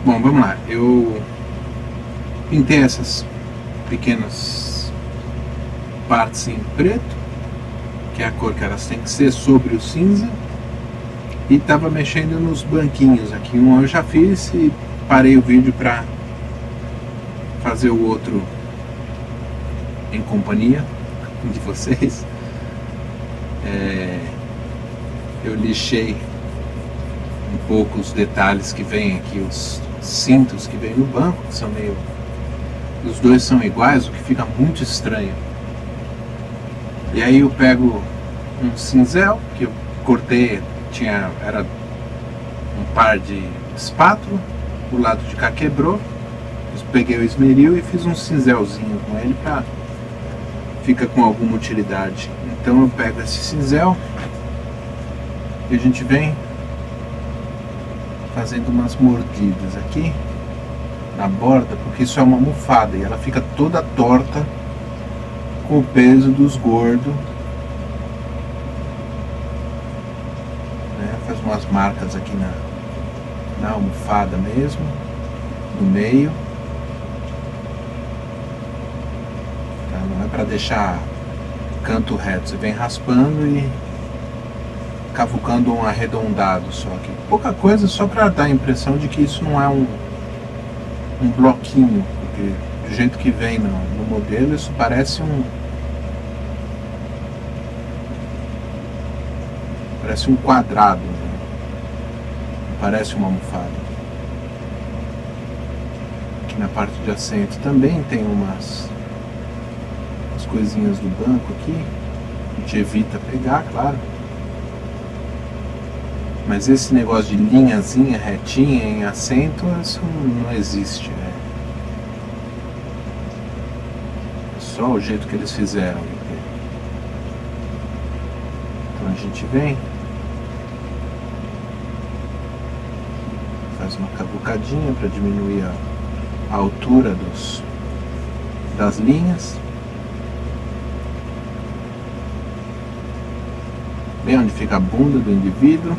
Bom, vamos lá. Eu pintei essas pequenas partes em preto, que é a cor que elas têm que ser, sobre o cinza. E estava mexendo nos banquinhos aqui. Um eu já fiz e parei o vídeo para fazer o outro em companhia de vocês. Eu lixei um pouco os detalhes que vem aqui, os cintos que vem no banco, que são meio... Os dois são iguais, o que fica muito estranho. E aí eu pego um cinzel que eu cortei, era um par de espátula, o lado de cá quebrou, eu peguei o esmeril e fiz um cinzelzinho com ele para fica com alguma utilidade. Então eu pego esse cinzel e a gente vem fazendo umas mordidas aqui na borda, porque isso é uma almofada e ela fica toda torta com o peso dos gordos, né? Faz umas marcas aqui na almofada mesmo, no meio, tá? Não é para deixar canto reto, você vem raspando e cavucando um arredondado só aqui, pouca coisa, só para dar a impressão de que isso não é um bloquinho, porque do jeito que vem no modelo isso parece um quadrado, né? Parece uma almofada. Aqui na parte de assento também tem umas coisinhas do banco aqui, a gente evita pegar, claro. Mas esse negócio de linhazinha retinha em assento, isso não existe, né? É só o jeito que eles fizeram. Então a gente vem, faz uma cavucadinha para diminuir a altura das linhas. Bem onde fica a bunda do indivíduo.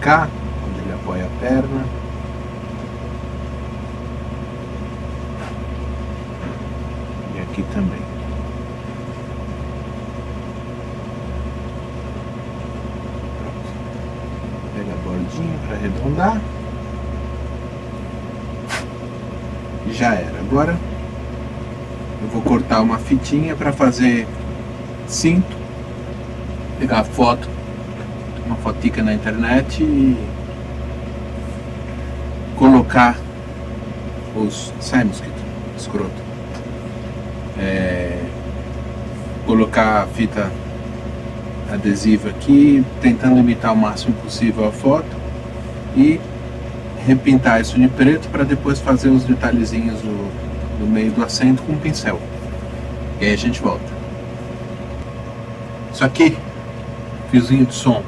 Cá, onde ele apoia a perna. E aqui também. Pronto. Pega a bordinha para arredondar. E já era. Agora eu vou cortar uma fitinha para fazer cinto. Pegar a foto, uma fotica na internet e colocar os... Sai, mosquito, escroto. Colocar a fita adesiva aqui, tentando imitar o máximo possível a foto e repintar isso de preto para depois fazer os detalhezinhos no meio do assento com um pincel. E aí a gente volta. Isso aqui, fiozinho de som.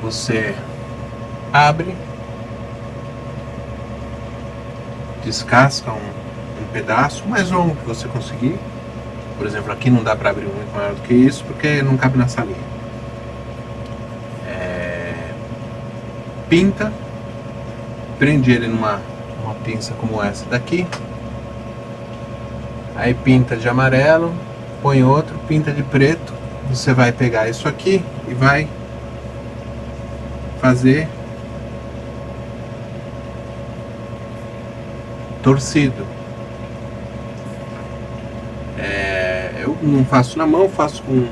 Você abre, descasca um pedaço, mais longo que você conseguir. Por exemplo, aqui não dá para abrir muito maior do que isso, porque não cabe na salinha. Pinta, prende ele numa pinça como essa daqui. Aí pinta de amarelo, põe outro, pinta de preto. Você vai pegar isso aqui e vai fazer torcido. Eu não faço na mão, faço com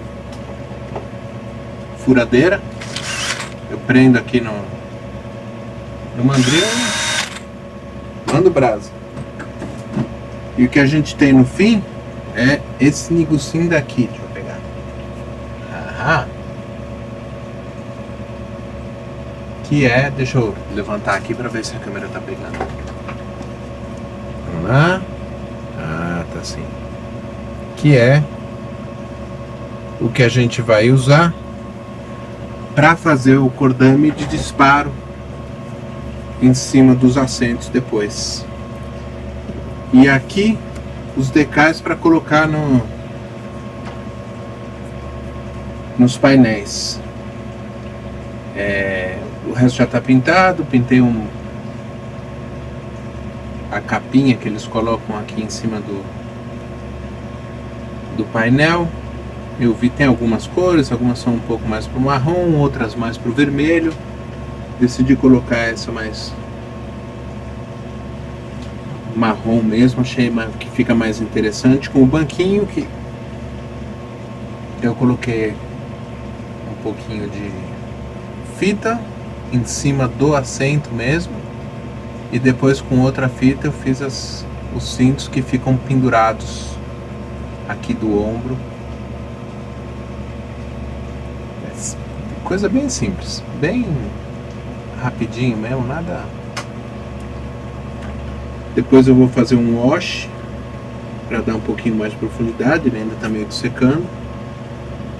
furadeira. Eu prendo aqui no mandril e mando brasa. E o que a gente tem no fim é esse negocinho daqui. Deixa eu pegar. Aham. Que é, deixa eu levantar aqui para ver se a câmera tá pegando. Vamos lá. Ah, tá sim. Que é o que a gente vai usar para fazer o cordame de disparo em cima dos assentos depois. E aqui os decais para colocar nos painéis. O resto já está pintado. Pintei a capinha que eles colocam aqui em cima do painel. Eu vi, tem algumas cores, algumas são um pouco mais pro marrom, outras mais pro vermelho. Decidi colocar essa mais marrom mesmo, achei que fica mais interessante, com o banquinho que eu coloquei um pouquinho de fita em cima do assento mesmo, e depois com outra fita eu fiz os cintos que ficam pendurados aqui do ombro. Coisa bem simples, bem rapidinho mesmo, nada. Depois eu vou fazer um wash para dar um pouquinho mais de profundidade, ele ainda está meio que secando,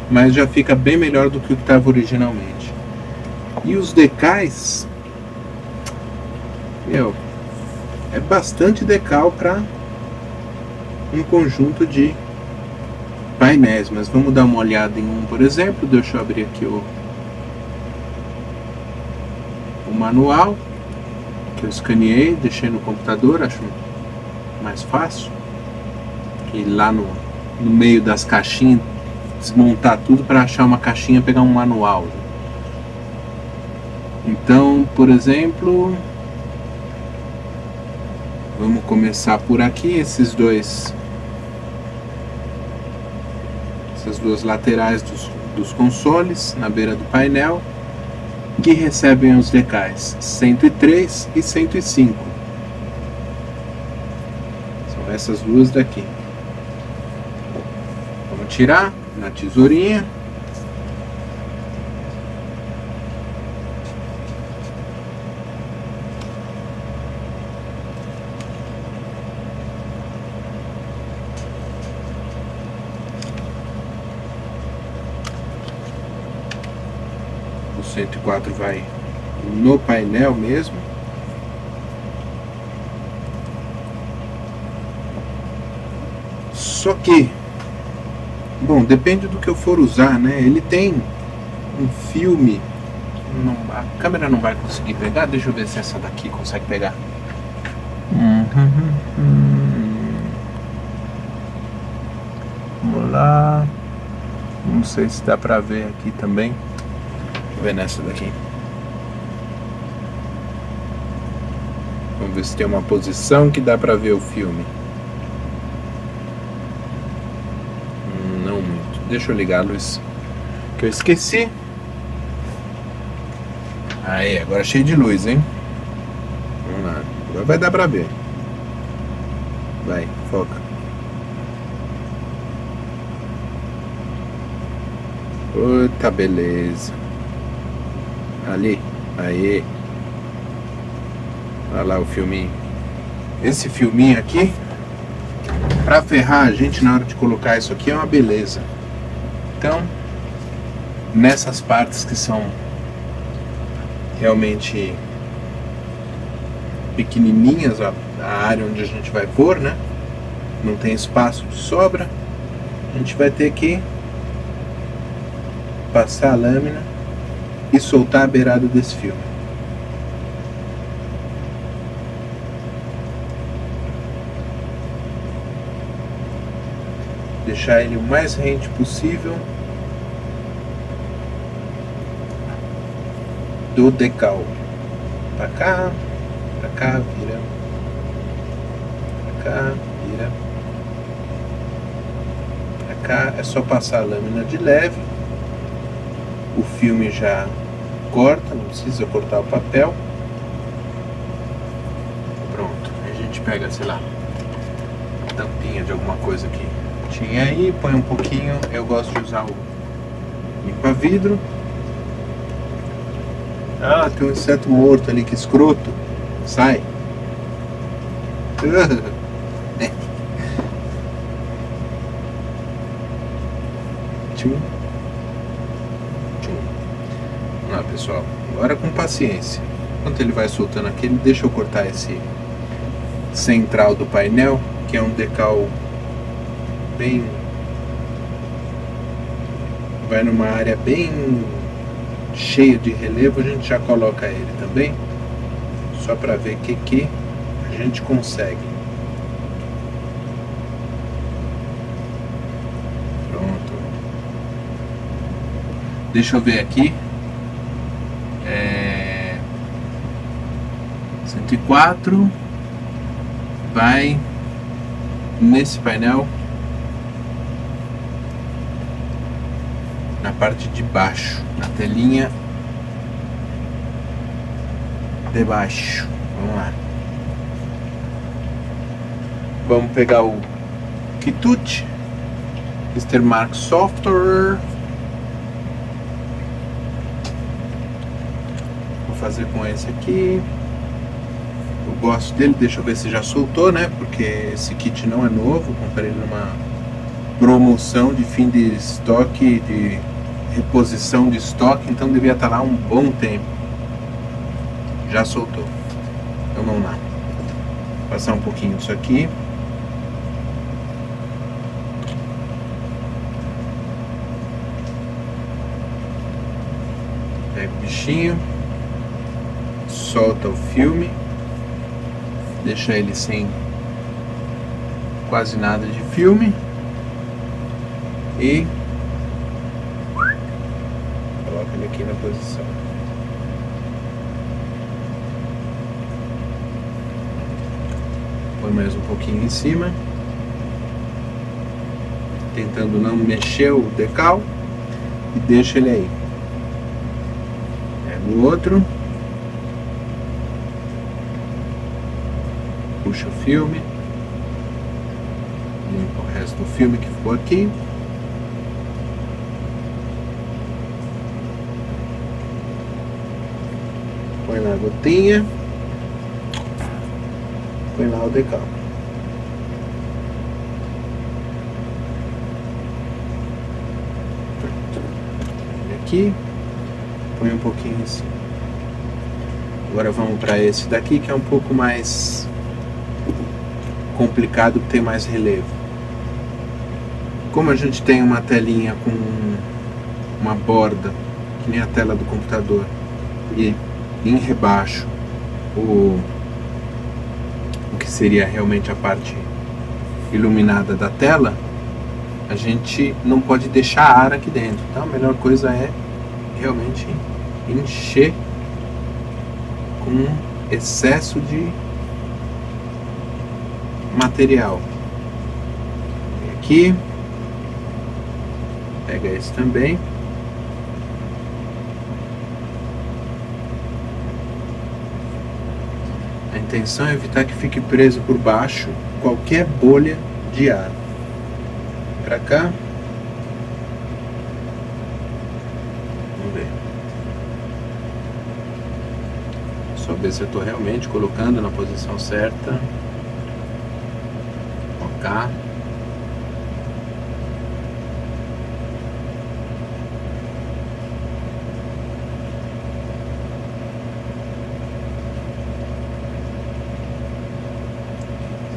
mas já fica bem melhor do que o que estava originalmente. E os decais, é bastante decal para um conjunto de painéis, mas vamos dar uma olhada em um, por exemplo. Deixa eu abrir aqui o manual que eu escaneei, deixei no computador, acho mais fácil que lá no meio das caixinhas desmontar tudo para achar uma caixinha, pegar um manual. Então, por exemplo, vamos começar por aqui, essas duas laterais dos consoles na beira do painel, que recebem os decais 103 e 105. São essas duas daqui. Vamos tirar na tesourinha. O 104 vai no painel mesmo. Só que, bom, depende do que eu for usar, né? Ele tem um filme. A câmera não vai conseguir pegar. Deixa eu ver se essa daqui consegue pegar. Vamos lá. Não sei se dá pra ver aqui também. Ver nessa daqui. Vamos ver se tem uma posição que dá pra ver o filme. Não muito. Deixa eu ligar a luz, que eu esqueci. Aí, agora cheio de luz, hein? Vamos lá. Agora vai dar pra ver. Vai, foca. Puta, beleza. Ali, aí. Olha lá o filminho. Esse filminho aqui, pra ferrar a gente na hora de colocar isso aqui, é uma beleza. Então, nessas partes que são realmente pequenininhas, a área onde a gente vai pôr, né? Não tem espaço de sobra. A gente vai ter que passar a lâmina e soltar a beirada desse filme. Deixar ele o mais rente possível do decal. Pra cá, vira. Pra cá, vira. Pra cá, é só passar a lâmina de leve. O filme já corta, não precisa cortar o papel. Pronto, aí a gente pega, sei lá, tampinha de alguma coisa que tinha aí, põe um pouquinho. Eu gosto de usar o limpa-vidro. Ah, tem um inseto morto ali, que escroto. Sai. Tchum. Vamos lá, pessoal. Agora com paciência. Enquanto ele vai soltando aqui, deixa eu cortar central do painel, que é um decal bem... vai numa área bem cheia de relevo, a gente já coloca ele também, só para ver que a gente consegue. Pronto. Deixa eu ver aqui. 104 vai nesse painel, na parte de baixo, na telinha de baixo. Vamos lá. Vamos pegar o quitute Mr. Mark Software. Vou fazer com esse aqui. Eu gosto dele, deixa eu ver se já soltou, né? Porque esse kit não é novo, comprei ele numa promoção de fim de estoque, de reposição de estoque, então devia estar lá um bom tempo. Já soltou. Então vamos lá. Vou passar um pouquinho disso aqui. Pega o bichinho, solta o filme, deixa ele sem quase nada de filme e coloca ele aqui na posição. Põe mais um pouquinho em cima, tentando não mexer o decal, e deixa ele aí. Pega o outro, puxa o filme, limpa o resto do filme que ficou aqui. Põe lá a gotinha, põe lá o decal. Aqui, põe um pouquinho em cima. Agora vamos para esse daqui, que é um pouco mais complicado, que tem mais relevo. Como a gente tem uma telinha com uma borda, que nem a tela do computador, e em rebaixo o que seria realmente a parte iluminada da tela, a gente não pode deixar ar aqui dentro. Então a melhor coisa é realmente encher com excesso de material. E aqui, pega esse também. A intenção é evitar que fique preso por baixo qualquer bolha de ar. Pra cá. Vamos ver. Só ver se eu estou realmente colocando na posição certa. Focar.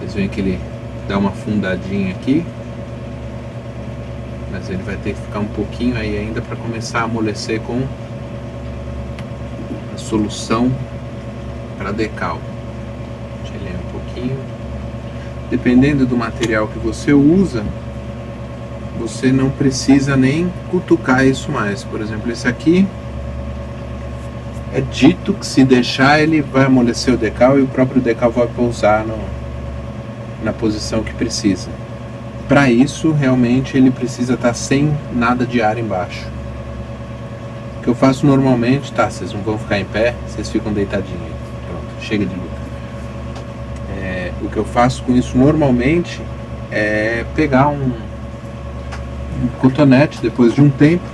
Vocês veem que ele dá uma fundadinha aqui, mas ele vai ter que ficar um pouquinho aí ainda para começar a amolecer com a solução para decal. Deixa ele um pouquinho. Dependendo do material que você usa, você não precisa nem cutucar isso mais. Por exemplo, esse aqui é dito que se deixar ele vai amolecer o decal e o próprio decal vai pousar na posição que precisa. Para isso, realmente ele precisa estar sem nada de ar embaixo. O que eu faço normalmente, tá, vocês não vão ficar em pé, vocês ficam deitadinhos. Pronto, chega de luta. O que eu faço com isso normalmente é pegar um cotonete depois de um tempo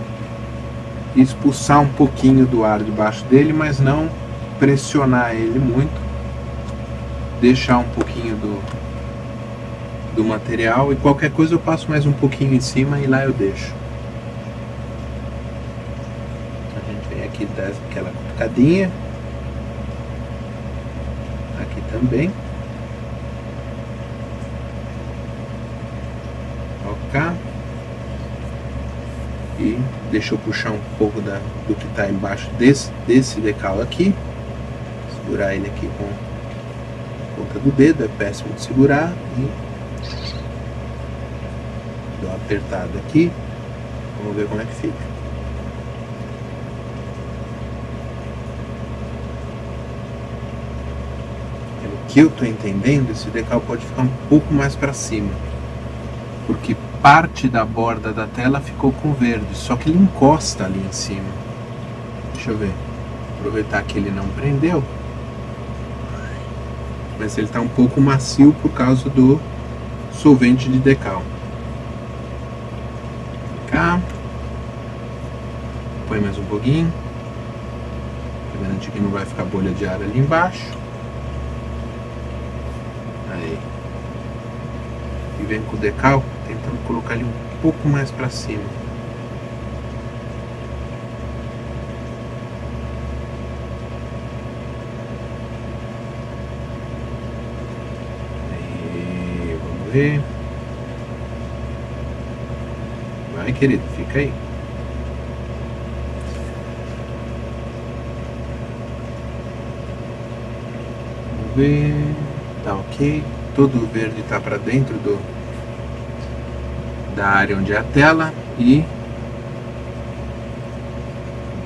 e expulsar um pouquinho do ar debaixo dele, mas não pressionar ele muito, deixar um pouquinho do material, e qualquer coisa eu passo mais um pouquinho em cima e lá eu deixo. A gente vem aqui, dá aquela cutucadinha aqui também. Deixa eu puxar um pouco do que está embaixo desse decal aqui. Segurar ele aqui com a ponta do dedo, é péssimo de segurar. E dou uma apertada aqui. Vamos ver como é que fica. Pelo que eu estou entendendo, esse decal pode ficar um pouco mais para cima, porque parte da borda da tela ficou com verde, só que ele encosta ali em cima. Deixa eu ver, aproveitar que ele não prendeu, mas ele está um pouco macio por causa do solvente de decal. Cá, põe mais um pouquinho, para garantir que não vai ficar bolha de ar ali embaixo. Aí, e vem com o decal tentando colocar ele um pouco mais para cima. Aí, vamos ver. Vai, querido, fica aí. Vamos ver. Tá ok. Todo o verde tá para dentro da área onde é a tela. E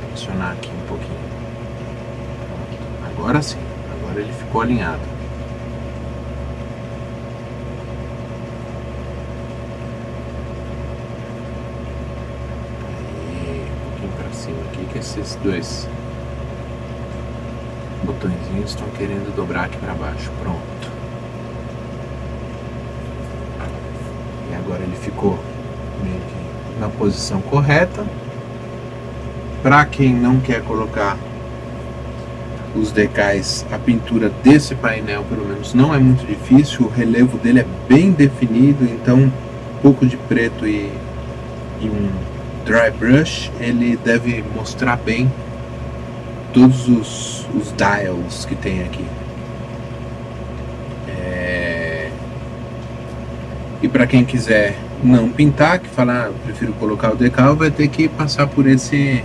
vou pressionar aqui um pouquinho. Pronto. Agora sim. Agora ele ficou alinhado. Aqui que esses dois botõezinhos estão querendo dobrar aqui para baixo. Pronto. E agora ele ficou meio que na posição correta. Para quem não quer colocar os decais, a pintura desse painel pelo menos não é muito difícil. O relevo dele é bem definido, então um pouco de preto e um dry brush, ele deve mostrar bem todos os dials que tem aqui. E para quem quiser não pintar, que falar, prefiro colocar o decal, vai ter que passar por esse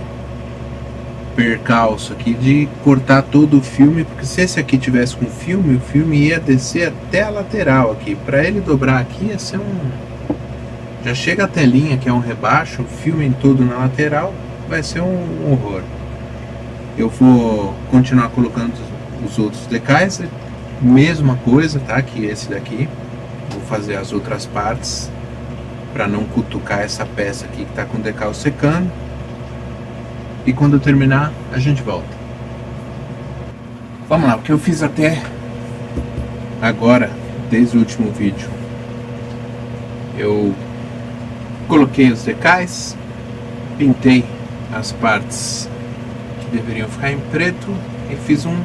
percalço aqui de cortar todo o filme, porque se esse aqui tivesse com filme, o filme ia descer até a lateral aqui. Para ele dobrar aqui ia ser já chega a telinha, que é um rebaixo, o filme todo na lateral, vai ser um horror. Eu vou continuar colocando os outros decais, mesma coisa, tá? Que esse daqui. Vou fazer as outras partes para não cutucar essa peça aqui que tá com o decal secando. E quando eu terminar, a gente volta. Vamos lá, o que eu fiz até agora, desde o último vídeo. Eu coloquei os decais, pintei as partes que deveriam ficar em preto e fiz um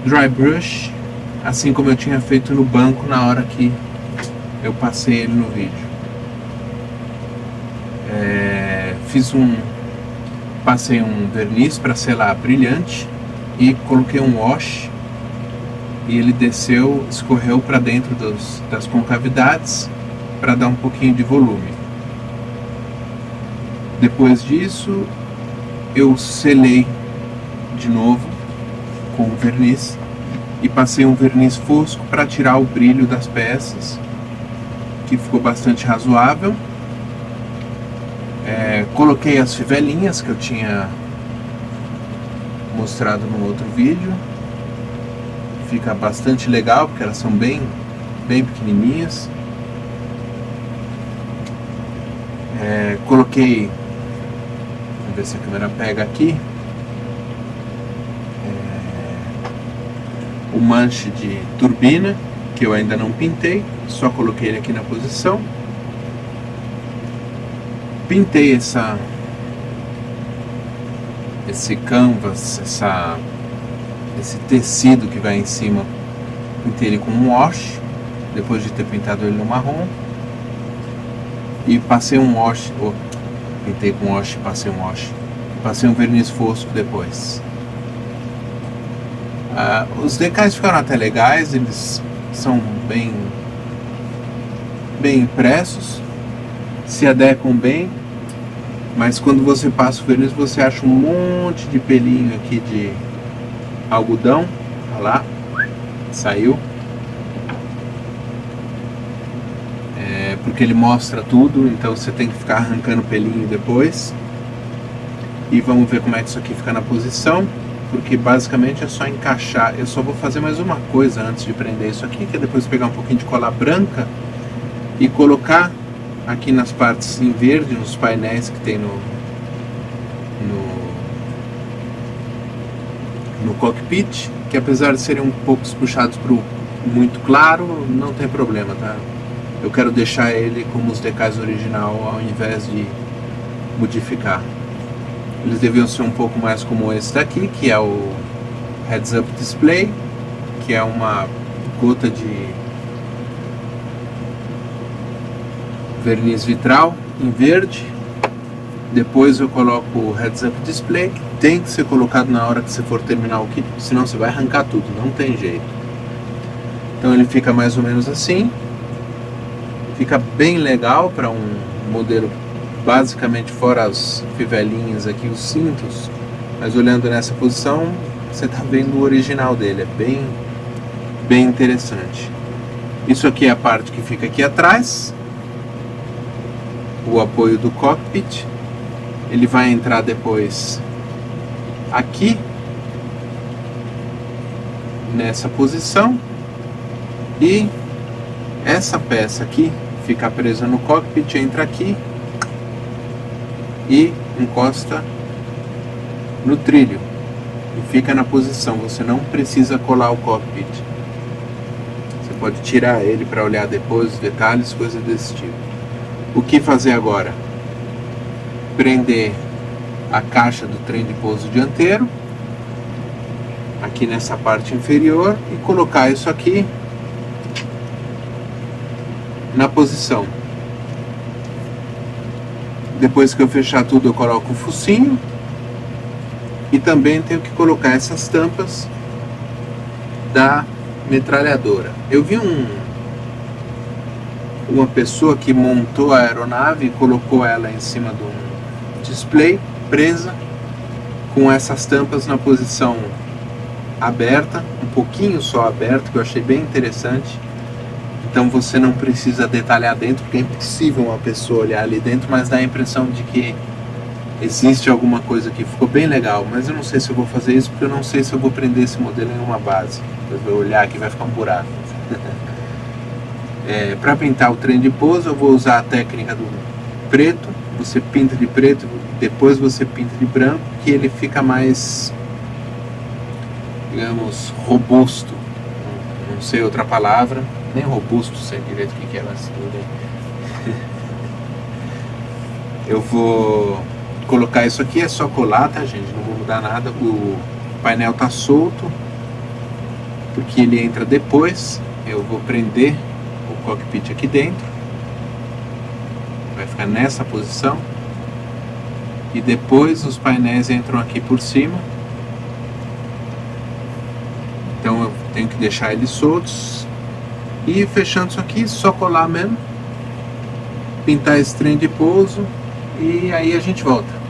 dry brush, assim como eu tinha feito no banco na hora que eu passei ele no vídeo. Passei um verniz para selar brilhante e coloquei um wash e ele desceu, escorreu para dentro das concavidades para dar um pouquinho de volume. Depois disso eu selei de novo com o verniz e passei um verniz fosco para tirar o brilho das peças, que ficou bastante razoável. Coloquei as fivelinhas que eu tinha mostrado no outro vídeo. Fica bastante legal porque elas são bem pequenininhas. Coloquei, vamos ver se a câmera pega aqui, o manche de turbina, que eu ainda não pintei, só coloquei ele aqui na posição. Pintei esse canvas, esse tecido que vai em cima, pintei ele com um wash, depois de ter pintado ele no marrom. E passei um wash, pintei com wash, passei um wash, passei um verniz fosco depois. Os decais ficaram até legais, eles são bem impressos, se adequam bem. Mas quando você passa o verniz, você acha um monte de pelinho aqui de algodão. Olha lá, saiu. Porque ele mostra tudo, então você tem que ficar arrancando pelinho depois. E vamos ver como é que isso aqui fica na posição, porque basicamente é só encaixar. Eu só vou fazer mais uma coisa antes de prender isso aqui, que é depois pegar um pouquinho de cola branca e colocar aqui nas partes em verde, nos painéis que tem no cockpit, que apesar de serem um pouco puxados para o muito claro, não tem problema, tá? Eu quero deixar ele como os decais original ao invés de modificar. Eles deviam ser um pouco mais como esse daqui, que é o Heads Up Display, que é uma gota de verniz vitral em verde. Depois eu coloco o Heads Up Display, que tem que ser colocado na hora que você for terminar o kit, senão você vai arrancar tudo, não tem jeito. Então ele fica mais ou menos assim. Fica bem legal para um modelo basicamente fora as fivelinhas aqui, os cintos, mas olhando nessa posição você está vendo o original dele, é bem interessante. Isso aqui é a parte que fica aqui atrás, o apoio do cockpit. Ele vai entrar depois aqui nessa posição e essa peça aqui fica presa no cockpit, entra aqui e encosta no trilho e fica na posição. Você não precisa colar o cockpit, você pode tirar ele para olhar depois os detalhes, coisas desse tipo. O que fazer agora? Prender a caixa do trem de pouso dianteiro aqui nessa parte inferior e colocar isso aqui na posição. Depois que eu fechar tudo, eu coloco o focinho e também tenho que colocar essas tampas da metralhadora. Eu vi uma pessoa que montou a aeronave e colocou ela em cima de um display presa com essas tampas na posição aberta, um pouquinho só aberto, que eu achei bem interessante. Então você não precisa detalhar dentro, porque é impossível uma pessoa olhar ali dentro, mas dá a impressão de que existe alguma coisa aqui. Ficou bem legal, mas eu não sei se eu vou fazer isso, porque eu não sei se eu vou prender esse modelo em uma base. Eu vou olhar aqui, vai ficar um buraco. Para pintar o trem de pouso, eu vou usar a técnica do preto. Você pinta de preto, depois você pinta de branco, que ele fica mais, digamos, robusto. Não sei outra palavra, nem robusto, sei direito o que é, mas tudo bem. Eu vou colocar isso aqui, é só colar, tá, gente? Não vou mudar nada. O painel tá solto, porque ele entra depois. Eu vou prender o cockpit aqui dentro, vai ficar nessa posição, e depois os painéis entram aqui por cima. Então eu tenho que deixar eles soltos e fechando isso aqui, só colar mesmo, pintar esse trem de pouso e aí a gente volta.